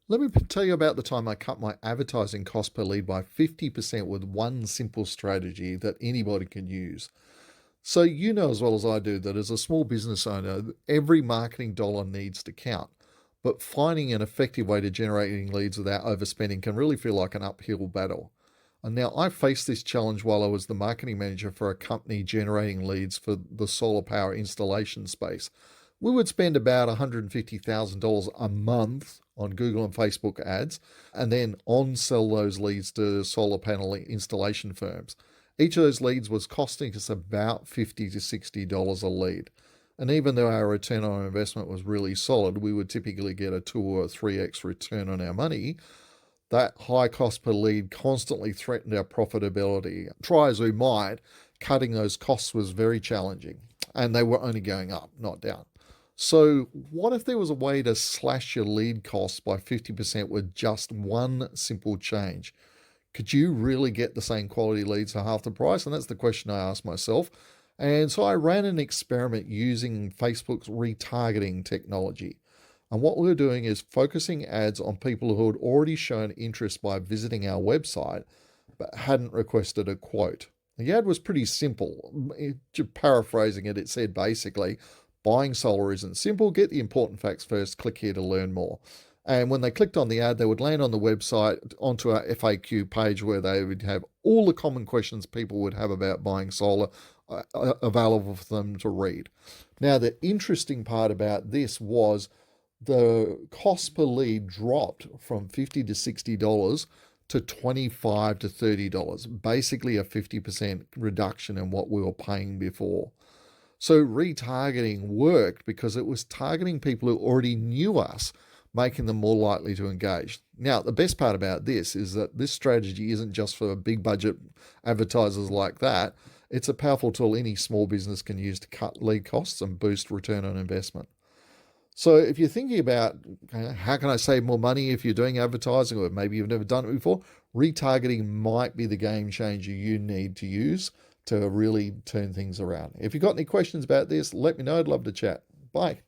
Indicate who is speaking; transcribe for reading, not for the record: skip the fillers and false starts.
Speaker 1: Let me tell you about the time I cut my advertising cost per lead by 50% with one simple strategy that anybody can use. So, you know as well as I do that as a small business owner, every marketing dollar needs to count. But finding an effective way to generating leads without overspending can really feel like an uphill battle. And now I faced this challenge while I was the marketing manager for a company generating leads for the solar power installation space. We would spend about $150,000 a month on Google and Facebook ads and then on sell those leads to solar panel installation firms. Each of those leads was costing us about $50 to $60 a lead. And even though our return on investment was really solid, we would typically get a 2 or 3x return on our money. That high cost per lead constantly threatened our profitability. Try as we might, cutting those costs was very challenging, and they were only going up, not down. So, what if there was a way to slash your lead costs by 50% with just one simple change? Could you really get the same quality leads for half the price? And that's the question I asked myself. And so I ran an experiment using Facebook's retargeting technology. And what we were doing is focusing ads on people who had already shown interest by visiting our website but hadn't requested a quote. The ad was pretty simple. Paraphrasing it, it said basically, buying solar isn't simple. Get the important facts first. Click here to learn more. And when they clicked on the ad, they would land on the website onto our FAQ page where they would have all the common questions people would have about buying solar available for them to read. Now, the interesting part about this was the cost per lead dropped from $50 to $60 to $25 to $30, basically a 50% reduction in what we were paying before. So retargeting worked because it was targeting people who already knew us, making them more likely to engage. Now, the best part about this is that this strategy isn't just for big budget advertisers like that. It's a powerful tool any small business can use to cut lead costs and boost return on investment. So if you're thinking about how can I save more money if you're doing advertising or maybe you've never done it before, retargeting might be the game changer you need to use to really turn things around. If you've got any questions about this, let me know. I'd love to chat. Bye.